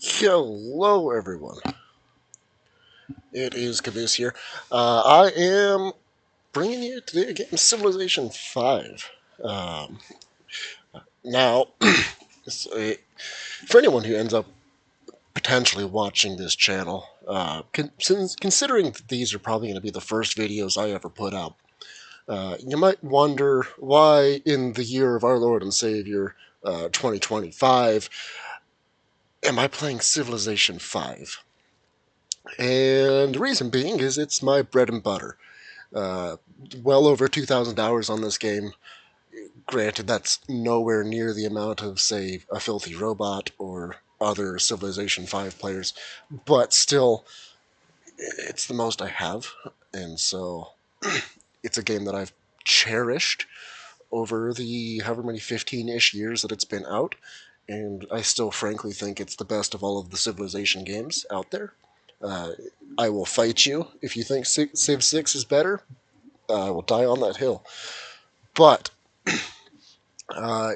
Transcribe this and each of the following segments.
Hello, everyone. It is Caboose here. I am bringing you today a game, Civilization V. Um, now, for anyone who ends up potentially watching this channel, considering that these are probably going to be the first videos I ever put out, you might wonder why, in the year of our Lord and Savior, 2025, am I playing Civilization V? And the reason being is it's my bread and butter. Uh, well over 2,000 hours on this game. Granted, that's nowhere near the amount of, say, a Filthy Robot or other Civilization 5 players, but still, it's the most I have, and so it's a game that I've cherished over the however many 15-ish years that it's been out, and I still frankly think it's the best of all of the Civilization games out there. Uh, I will fight you if you think Civ 6 is better. I will die on that hill. But Uh,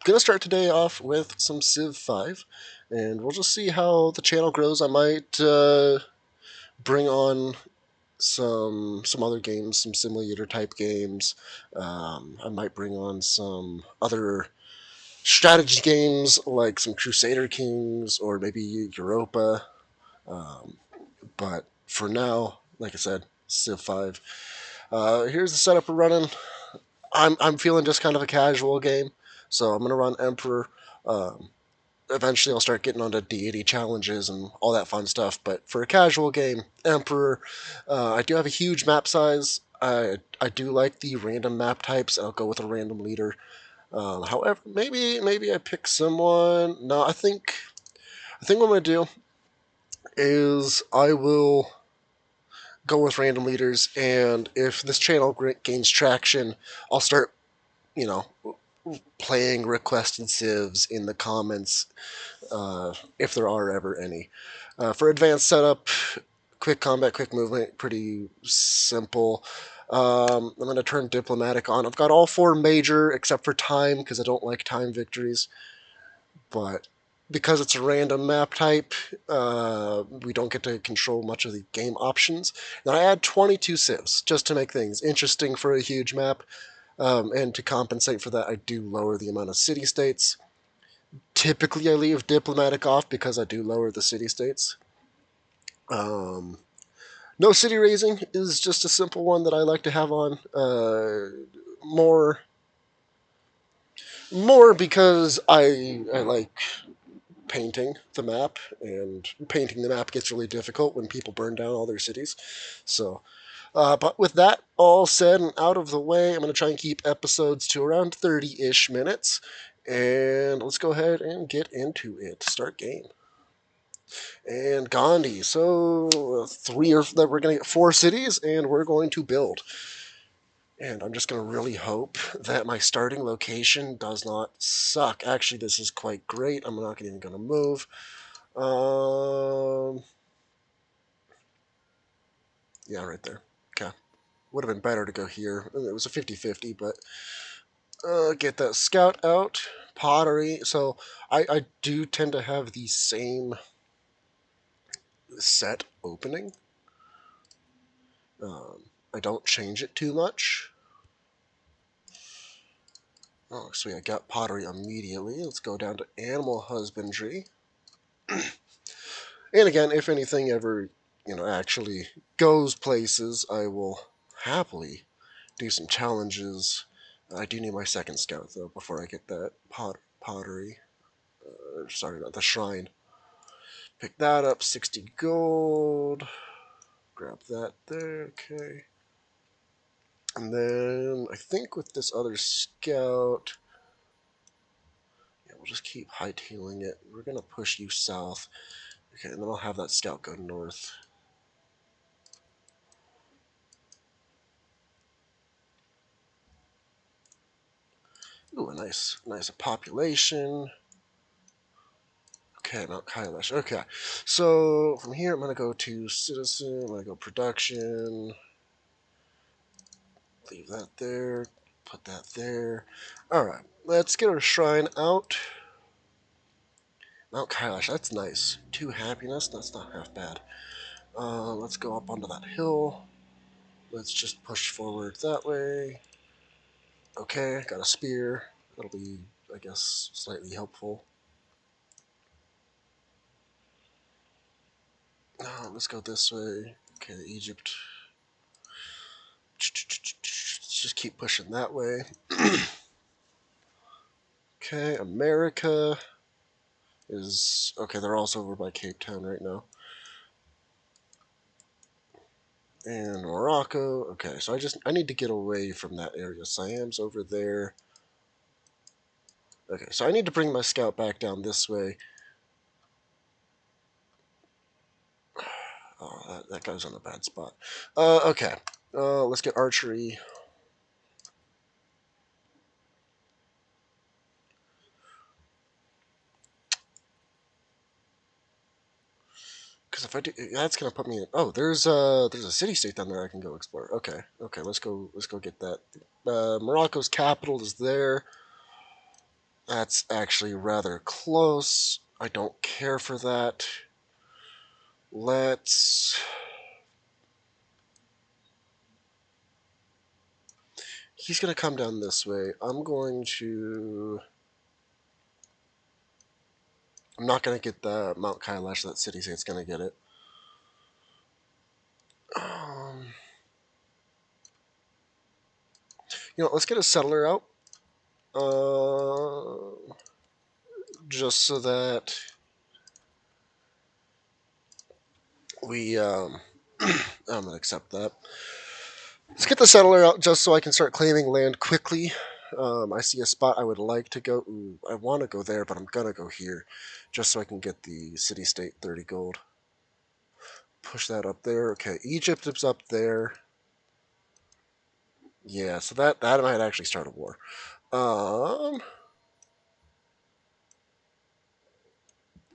gonna start today off with some Civ 5, and we'll just see how the channel grows. I might bring on some other games, some simulator type games. I might bring on some other strategy games like some Crusader Kings or maybe Europa. Um, but for now, like I said, Civ 5. Here's the setup we're running. I'm feeling just kind of a casual game, so I'm gonna run Emperor. Um, Eventually, I'll start getting onto deity challenges and all that fun stuff. But for a casual game, Emperor, I do have a huge map size. I do like the random map types. I'll go with a random leader. However, maybe I pick someone. No, I think what I'm gonna do is I will go with random leaders, and if this channel gains traction, I'll start, you know, playing requested civs in the comments, if there are ever any. For advanced setup, quick combat, quick movement, pretty simple. I'm going to turn diplomatic on. I've got all four major except for time because I don't like time victories, but because it's a random map type, we don't get to control much of the game options. Then I add 22 civs just to make things interesting for a huge map. And to compensate for that, I do lower the amount of city states. Typically, I leave diplomatic off because I do lower the city states. Um, no city raising is just a simple one that I like to have on. More, more because I like painting the map, and painting the map gets really difficult when people burn down all their cities. So, but with that all said and out of the way, I'm going to try and keep episodes to around 30-ish minutes. And let's go ahead and get into it. Start game. And Ghandi. So three or that we're going to get four cities, and we're going to build. And I'm just going to really hope that my starting location does not suck. Actually, this is quite great. I'm not even going to move. Um, yeah, right there. Okay. Would have been better to go here. It was a 50-50, but get that scout out. Pottery. So I do tend to have the same set opening. I don't change it too much. Oh, so I got pottery immediately. Let's go down to animal husbandry. And again, if anything ever, actually goes places, I will happily do some challenges. I do need my second scout though before I get that pottery. Sorry, not the shrine. Pick that up, 60 gold. Grab that there, okay. And then I think with this other scout, yeah, we'll just keep hightailing it. We're gonna push you south. Okay, and then I'll have that scout go north. Ooh, a nice population. Okay, Mount Kailash. Okay, so from here I'm gonna go to citizen. I'm gonna go production. Leave that there. Put that there. All right, let's get our shrine out. Mount Kailash, that's nice. 2 happiness, that's not half bad. Let's go up onto that hill. Let's just push forward that way. Okay, got a spear. That'll be, I guess, slightly helpful. Let's go this way. Okay, Egypt. Let's just keep pushing that way. Okay, America is... Okay, they're also over by Cape Town right now. And Morocco. Okay, so I need to get away from that area. Siam's over there. Okay, so I need to bring my scout back down this way. Oh, that guy's on a bad spot. Okay. Let's get archery. Because if I do, that's gonna put me in. Oh, there's a city state down there I can go explore. Okay, okay, let's go get that. Morocco's capital is there. That's actually rather close. I don't care for that. Let's. He's gonna come down this way. I'm going to. I'm not gonna get the Mount Kailash. That city state's gonna get it. Um, let's get a settler out. Just so that we I'm gonna accept that. Let's get the settler out just so I can start claiming land quickly. I see a spot I would like to go. Ooh, I want to go there, but I'm gonna go here, just so I can get the city-state 30 gold. Push that up there. Okay, Egypt is up there. Yeah, so that might actually start a war.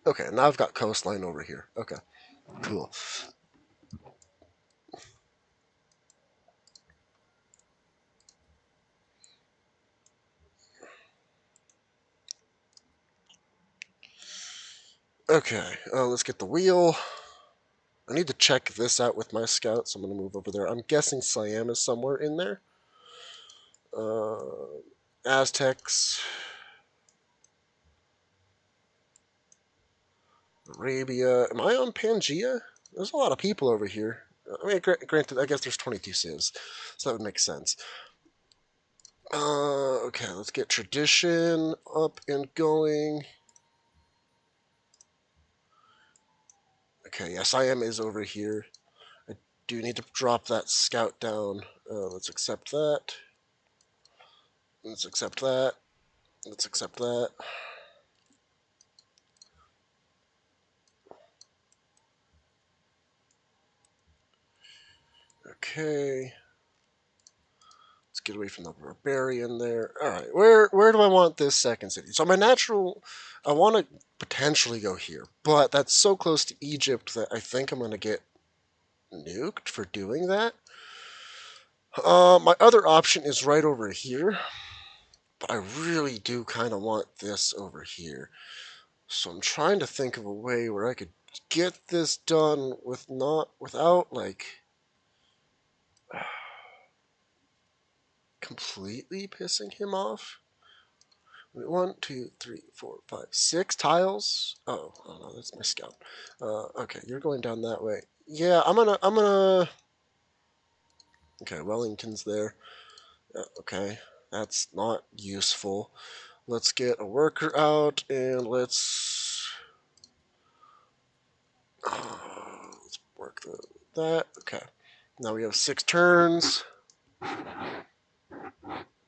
Okay, now I've got coastline over here. Okay, cool. Okay, let's get the wheel. I need to check this out with my scouts. I'm going to move over there. I'm guessing Siam is somewhere in there. Aztecs. Arabia. Am I on Pangea? There's a lot of people over here. I mean, granted, I guess there's 22 civs, so that would make sense. Okay, let's get tradition up and going. Okay, yes, Siam is over here. I do need to drop that scout down. Let's accept that. Let's accept that. Let's accept that. Okay. Let's get away from the barbarian there. All right, where do I want this second city? So my natural, I want to potentially go here, but that's so close to Egypt that I think I'm going to get nuked for doing that. My other option is right over here, but I really do kind of want this over here. So I'm trying to think of a way where I could get this done without like completely pissing him off. One, two, three, four, five, 6 tiles. Oh no, that's my scout. Okay, you're going down that way. Yeah, I'm gonna. Okay, Wellington's there. Okay, that's not useful. Let's get a worker out and let's work that. Okay, now we have 6 turns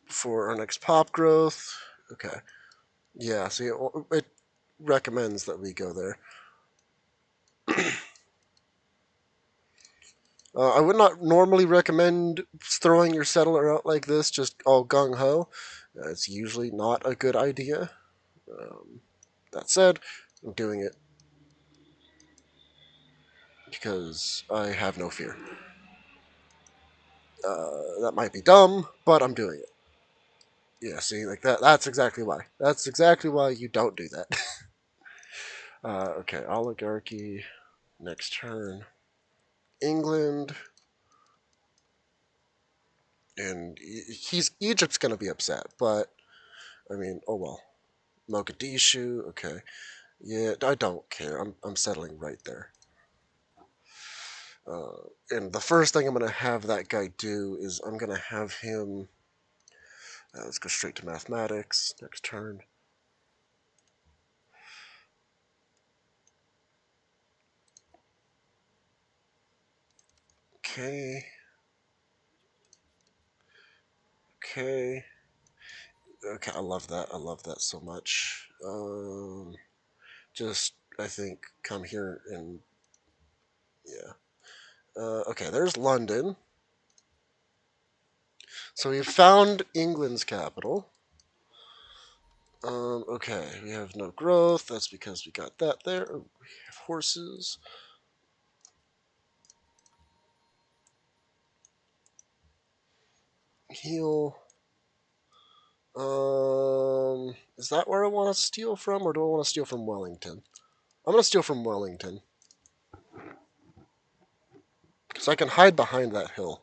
for our next pop growth. Okay, yeah. See, it recommends that we go there. I would not normally recommend throwing your settler out like this, just all gung ho. It's usually not a good idea. That said, I'm doing it because I have no fear. That might be dumb, but I'm doing it. Yeah, see, like that. That's exactly why. That's exactly why you don't do that. Okay, oligarchy. Next turn. England. And Egypt's going to be upset, but I mean, oh well. Mogadishu, okay. Yeah, I don't care. I'm settling right there. And the first thing I'm going to have that guy do is I'm going to have him. Let's go straight to mathematics. Next turn. Okay. Okay. Okay, I love that. I love that so much. Just, I think, come here and, yeah. Okay, there's London. So we found England's capital. Okay, we have no growth. That's because we got that there. Oh, we have horses. Heal. Is that where I want to steal from, or do I want to steal from Wellington? I'm going to steal from Wellington. Because I can hide behind that hill.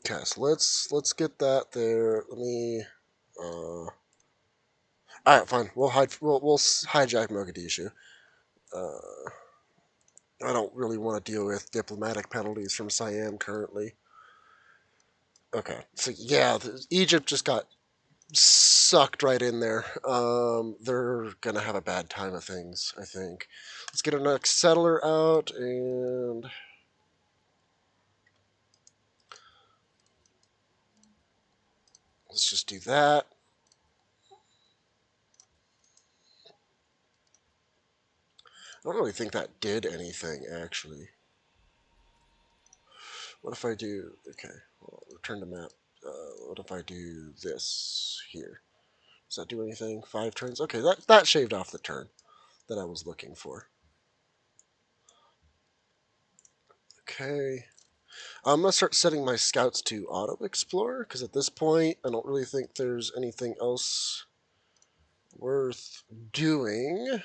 Okay, so let's get that there. Let me. All right, fine. We'll hijack Mogadishu. Uh, I don't really want to deal with diplomatic penalties from Siam currently. Okay, so yeah, Egypt just got sucked right in there. They're gonna have a bad time of things, I think. Let's get our next settler out, and let's just do that. I don't really think that did anything, actually. What if I do... Okay, well, return to map. What if I do this here? Does that do anything? 5 turns? Okay, that shaved off the turn that I was looking for. Okay. I'm going to start setting my scouts to auto-explore, because at this point, I don't really think there's anything else worth doing.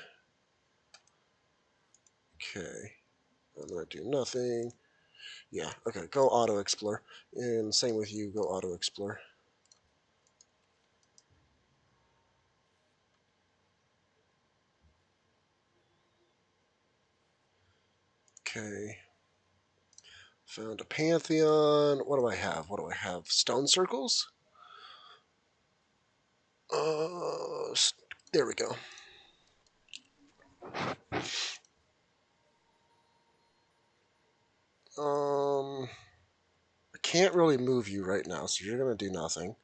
Okay. I'm going to do nothing. Yeah, okay, go auto-explore. And same with you, go auto-explore. Okay. Found a Pantheon. What do I have? What do I have? Stone circles? Uh, there we go. I can't really move you right now, so you're gonna do nothing.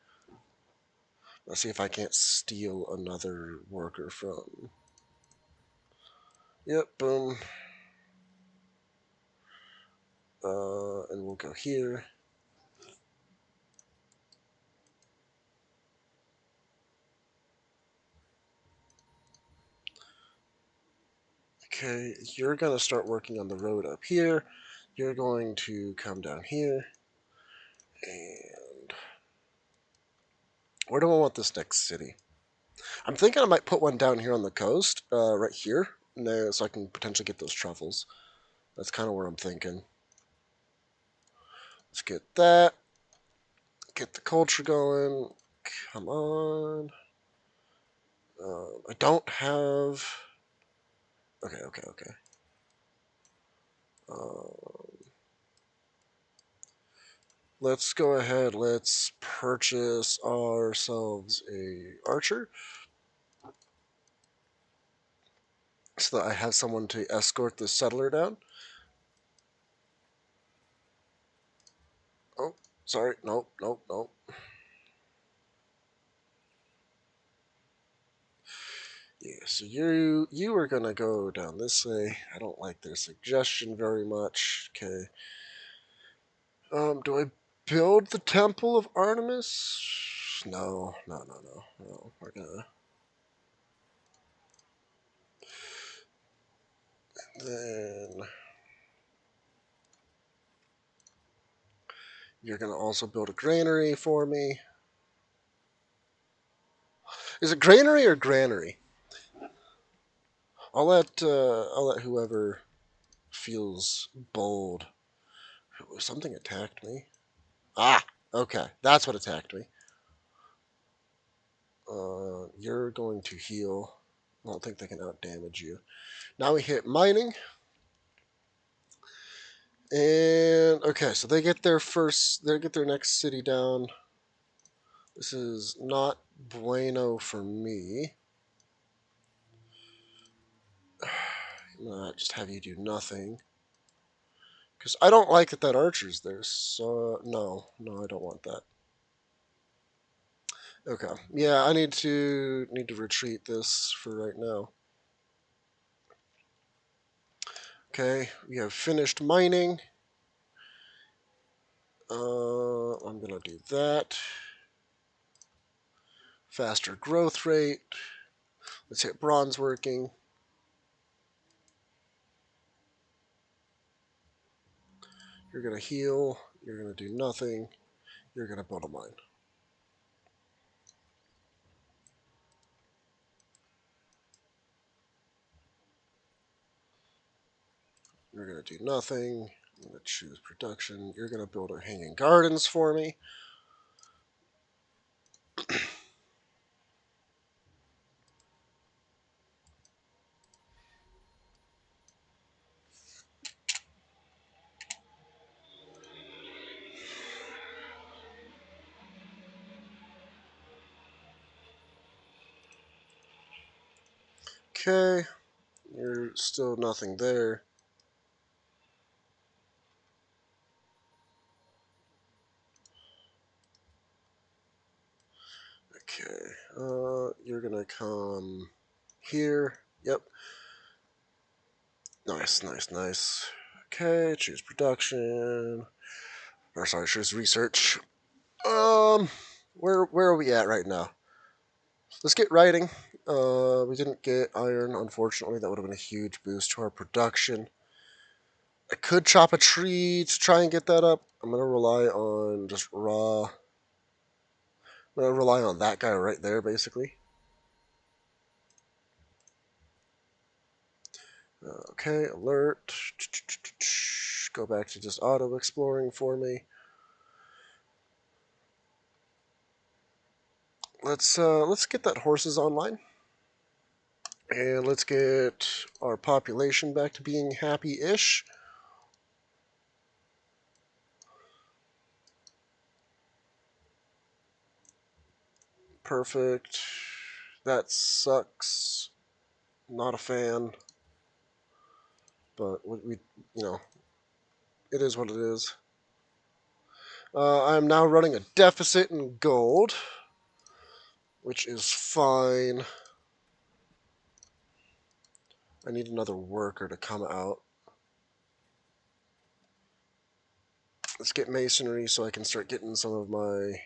Let's see if I can't steal another worker from. Yep, boom. And we'll go here. Okay, you're gonna start working on the road up here. You're going to come down here. And where do I want this next city? I'm thinking I might put one down here on the coast, right here, so I can potentially get those truffles. That's kind of where I'm thinking. Let's get that. Get the culture going. Come on. I don't have... Okay, okay, okay. Let's go ahead. Let's purchase ourselves a archer, so that I have someone to escort this settler down. Oh, sorry. Nope, nope, nope. Yeah, so you are gonna go down this way. I don't like their suggestion very much. Okay. Do I build the Temple of Artemis? No, no, no, no, no. We're gonna... Then you're gonna also build a granary for me. Is it granary or granary? I'll let whoever feels bold. Something attacked me. Ah, okay, that's what attacked me. You're going to heal. I don't think they can outdamage you. Now we hit mining. And okay, so they get their next city down. This is not bueno for me. I'm gonna just have you do nothing. Because I don't like that archer's there, so no, I don't want that. Okay, yeah, I need to retreat this for right now. Okay, we have finished mining. I'm gonna do that. Faster growth rate. Let's hit bronze working. You're gonna heal. You're gonna do nothing. You're gonna build a mine. You're gonna do nothing. I'm gonna choose production. You're gonna build a hanging gardens for me. Okay, you're still nothing there. Okay, you're gonna come here. Yep. Nice. Okay, choose production. Or sorry, choose research. Where are we at right now? Let's get writing. We didn't get iron, unfortunately. That would have been a huge boost to our production. I could chop a tree to try and get that up. I'm gonna rely on just raw. I'm gonna rely on that guy right there, basically. Okay, alert. Go back to just auto exploring for me. Let's get that horses online, and let's get our population back to being happy-ish. Perfect. That sucks. Not a fan, but we it is what it is. I'm now running a deficit in gold, which is fine. I need another worker to come out. Let's get masonry so I can start getting some of my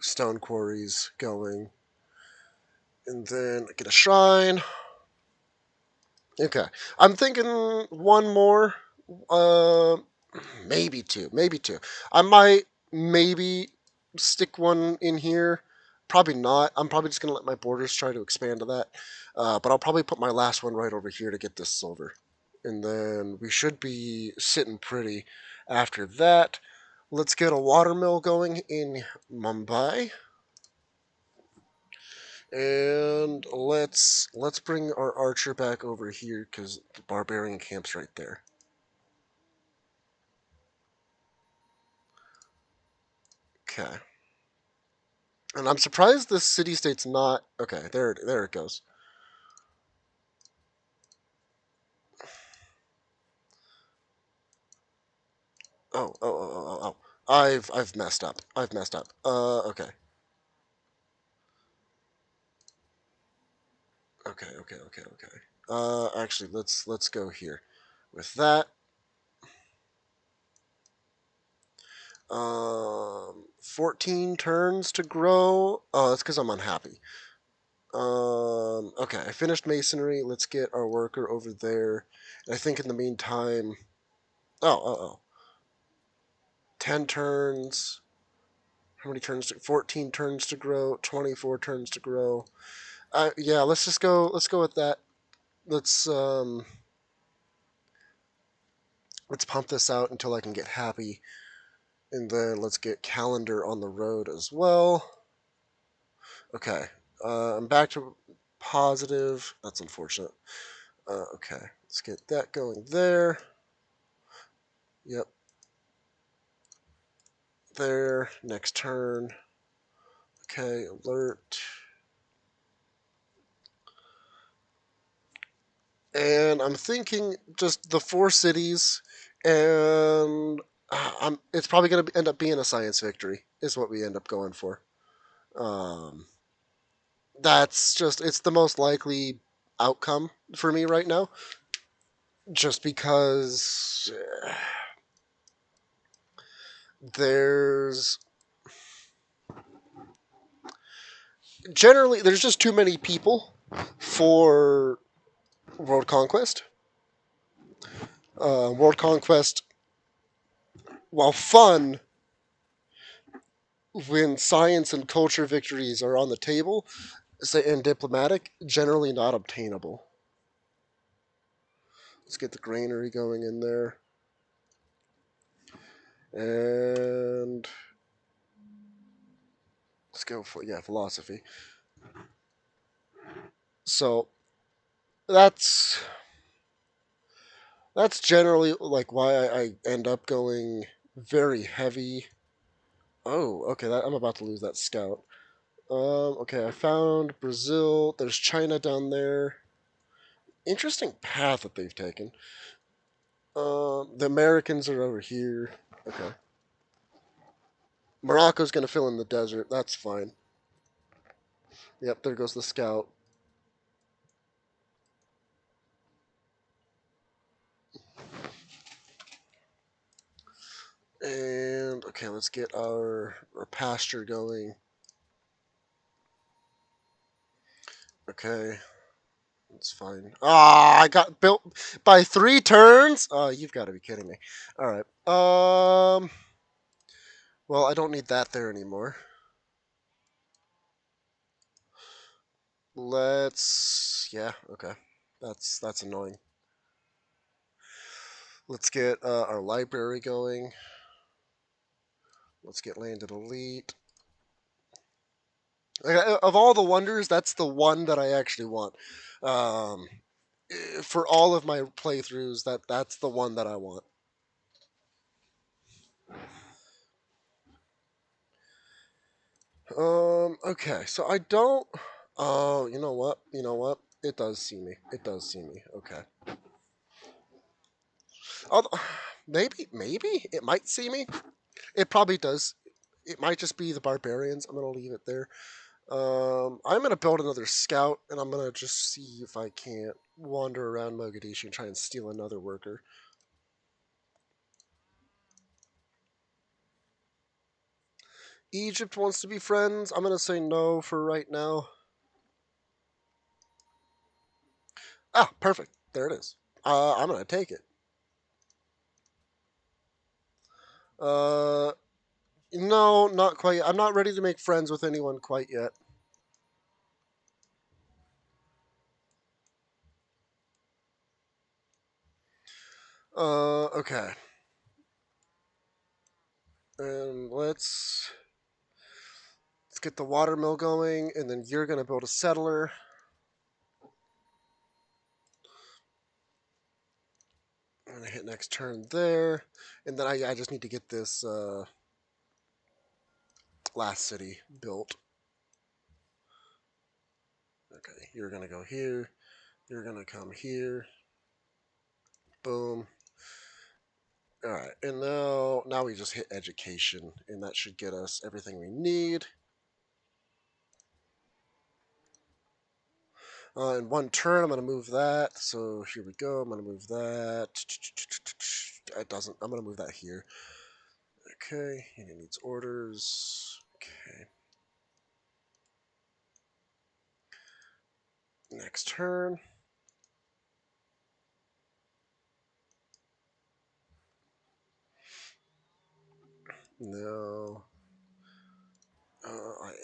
stone quarries going. And then get a shrine. Okay. I'm thinking one more. Uh, maybe two. I might maybe stick one in here. Probably not. I'm probably just going to let my borders try to expand to that. But I'll probably put my last one right over here to get this silver. And then we should be sitting pretty after that. Let's get a watermill going in Mumbai. And let's bring our archer back over here because the barbarian camp's right there. Okay. And I'm surprised this city state's not okay. There it goes. Oh. I've messed up. Okay. Okay. Actually, let's go here. With that, 14 turns to grow. Oh, that's because I'm unhappy. Okay, I finished masonry. Let's get our worker over there. And I think in the meantime, oh, 10 turns. How many turns? 14 turns to grow. 24 turns to grow. Yeah, let's just go. Let's go with that. Let's um, let's pump this out until I can get happy, and then let's get calendar on the road as well. Okay, I'm back to positive. That's unfortunate. Okay, let's get that going there. Yep, there. Next turn. Okay, alert. And I'm thinking just the four cities, and it's probably going to end up being a science victory, is what we end up going for. Um, that's just, it's the most likely outcome for me right now, just because there's there's just too many people for world conquest. World conquest, while fun, when science and culture victories are on the table, and diplomatic, generally not obtainable. Let's get the granary going in there. And let's go for, yeah, philosophy. So that's that's generally like why I end up going very heavy. Oh, okay, I'm about to lose that scout. Okay, I found Brazil. There's China down there. Interesting path that they've taken. The Americans are over here. Okay. Morocco's gonna fill in the desert. That's fine. Yep, there goes the scout. And okay, let's get our pasture going. Okay, that's fine. Ah, I got built by 3 turns. Oh, you've got to be kidding me. All right. Well, I don't need that there anymore. Let's. Yeah. Okay. That's annoying. Let's get our library going. Let's get landed elite. Of all the wonders, that's the one that I actually want. Um, for all of my playthroughs, that's the one that I want. Okay, so I don't. Oh, you know what? You know what? It does see me. It does see me. Okay. Although, maybe it might see me. It probably does. It might just be the barbarians. I'm gonna leave it there. I'm gonna build another scout, and I'm gonna just see if I can't wander around Mogadishu and try and steal another worker. Egypt wants to be friends. I'm gonna say no for right now. Ah, perfect. There it is. I'm gonna take it. Uh, no, not quite. I'm not ready to make friends with anyone quite yet. Okay. And let's get the watermill going, and then you're gonna build a settler. I'm gonna hit next turn there, and then I just need to get this last city built. Okay, you're gonna go here. You're gonna come here. Boom. All right, and now we just hit education, and that should get us everything we need. In one turn, I'm going to move that. So here we go. I'm going to move that. It doesn't. I'm going to move that here. Okay. It needs orders. Okay. Next turn. No.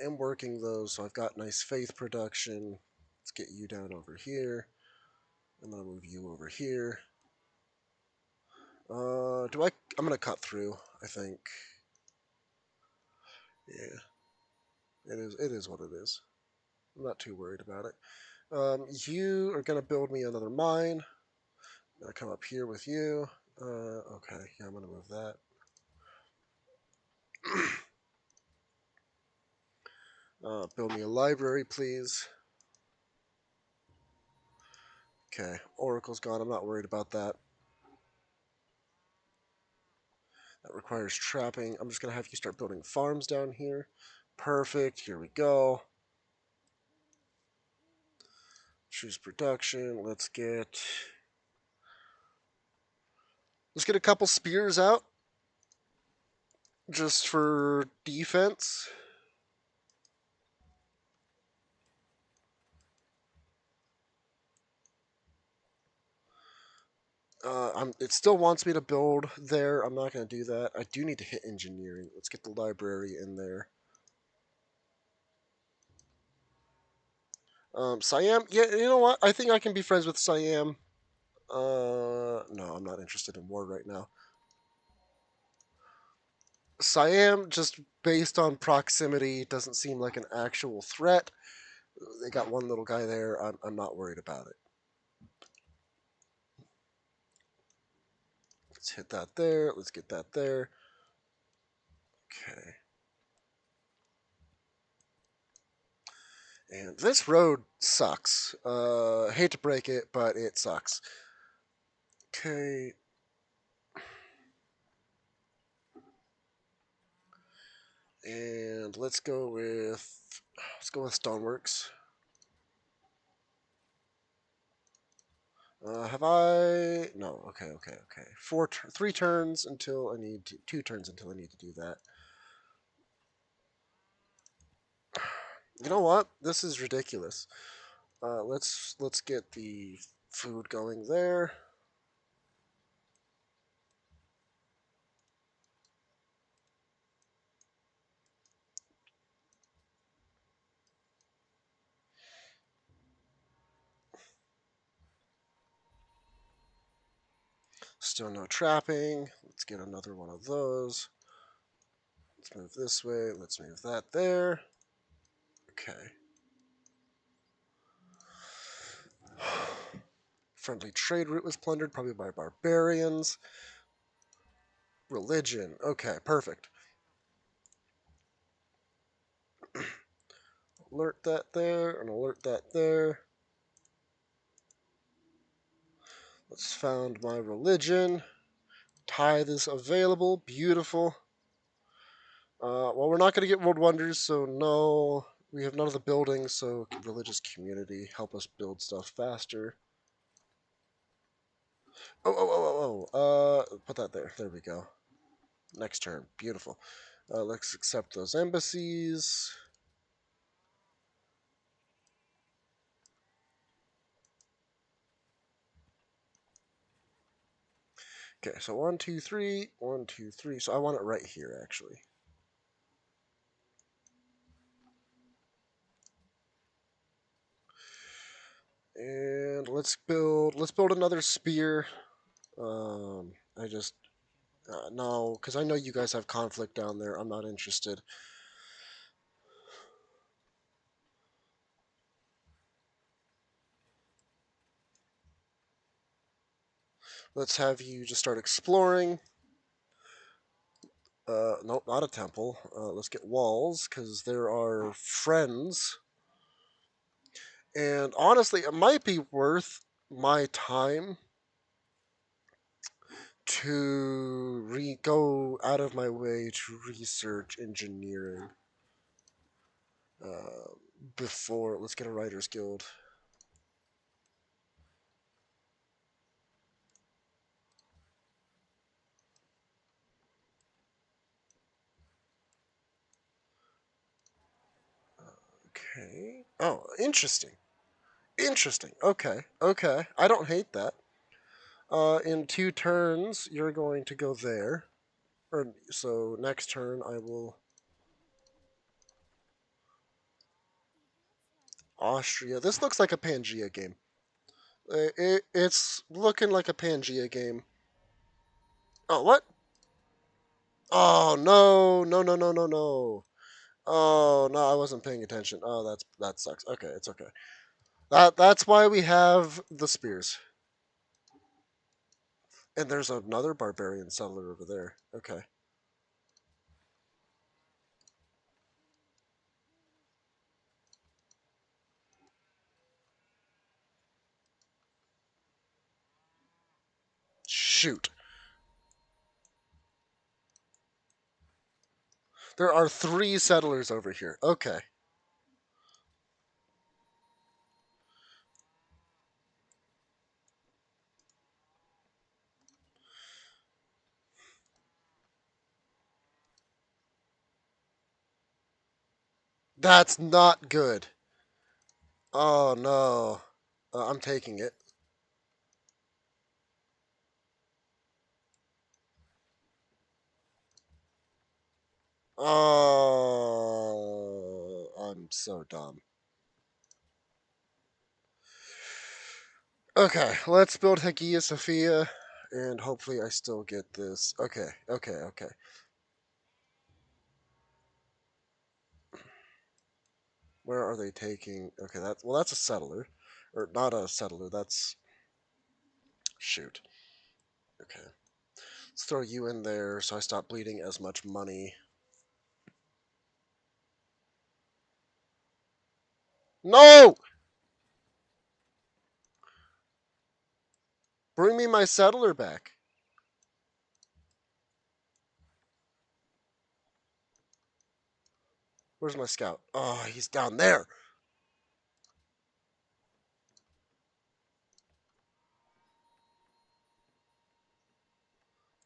am working those, so I've got nice faith production. Let's get you down over here, and then I'll move you over here. Do I? I'm gonna cut through. I think. Yeah, it is. It is what it is. I'm not too worried about it. You are gonna build me another mine. I'm gonna come up here with you. Okay, yeah, I'm gonna move that. Build me a library, please. Okay, Oracle's gone. I'm not worried about that. That requires trapping. I'm just gonna have you start building farms down here. Perfect. Here we go. Choose production. Let's get a couple spears out just for defense. It still wants me to build there. I'm not going to do that. I do need to hit engineering. Let's get the library in there. Siam? Yeah, you know what? I think I can be friends with Siam. No, I'm not interested in war right now. Siam, just based on proximity, doesn't seem like an actual threat. They got one little guy there. I'm not worried about it. Let's hit that there. Let's get that there. Okay. And this road sucks. Hate to break it, but it sucks. Okay. And let's go with Stoneworks. Have I? No. Okay. Okay. Okay. 3 turns until I need 2 turns until I need to do that. You know what? This is ridiculous. Let's get the food going there. Still no trapping. Let's get another one of those. Let's move this way. Let's move that there. Okay. Friendly trade route was plundered, probably by barbarians. Religion. Okay, perfect. Alert that there, and alert that there. Let's found my religion. Tithe is available. Beautiful. Well, we're not going to get world wonders, so no. We have none of the buildings, so religious community help us build stuff faster. Put that there. There we go. Next turn. Beautiful. Let's accept those embassies. Okay, so 1, 2, 3, 1, 2, 3. So I want it right here, actually. And let's build another spear. I just no, because I know you guys have conflict down there. I'm not interested. Let's have you just start exploring. Nope, not a temple. Let's get walls because there are friends. And honestly, it might be worth my time to go out of my way to research engineering uh, before. Let's get a writers guild. Okay. Oh, interesting. Interesting. Okay. Okay. I don't hate that. In 2 turns, you're going to go there. So next turn, I will. Austria. This looks like a Pangea game. It's looking like a Pangea game. Oh, what? Oh, no. No, no, no, no, no. Oh, no, I wasn't paying attention. Oh, that sucks. Okay, it's okay. That's why we have the spears. And there's another barbarian settler over there. Okay. Shoot. There are 3 settlers over here. Okay. That's not good. Oh, no. I'm taking it. Oh, I'm so dumb. Okay, let's build Hagia Sophia, and hopefully I still get this. Okay, okay, okay. Where are they taking? Okay, that's a settler, or not a settler. That's shoot. Okay, let's throw you in there so I stop bleeding as much money. No, bring me my settler back. Where's my scout? Oh, he's down there.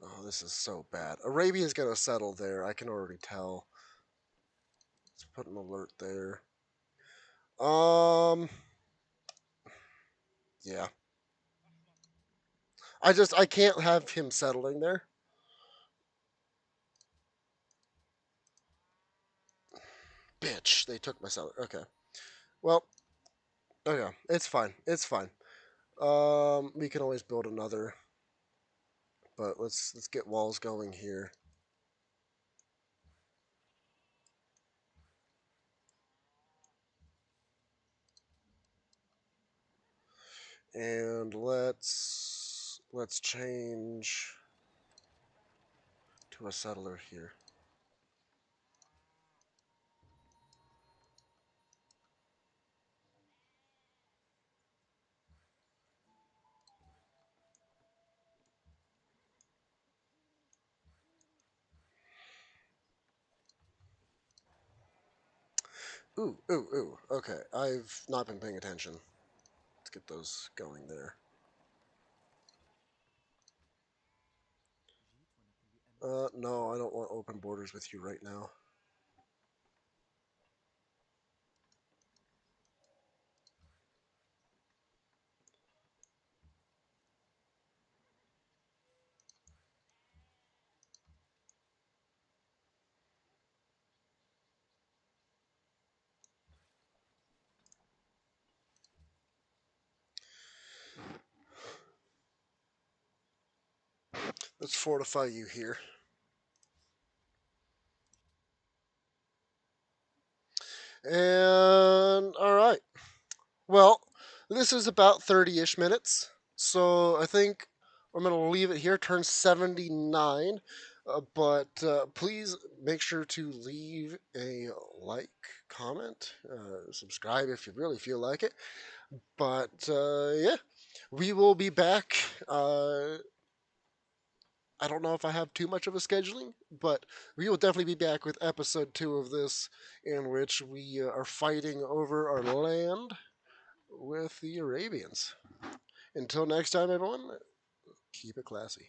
Oh, this is so bad. Arabia's gonna settle there. I can already tell. Let's put an alert there. Um, yeah. I can't have him settling there. Bitch, they took my settler. Okay. Well, okay, it's fine. It's fine. We can always build another, but let's get walls going here. And let's change to a settler here. Ooh, ooh, ooh. Okay, I've not been paying attention. Let's get those going there. No, I don't want open borders with you right now. Let's fortify you here. And all right. Well, this is about 30-ish minutes. So I think I'm going to leave it here. Turn 79. But please make sure to leave a like, comment, subscribe if you really feel like it. But yeah, we will be back. I don't know if I have too much of a scheduling, but we will definitely be back with episode 2 of this, in which we are fighting over our land with the Arabians. Until next time, everyone, keep it classy.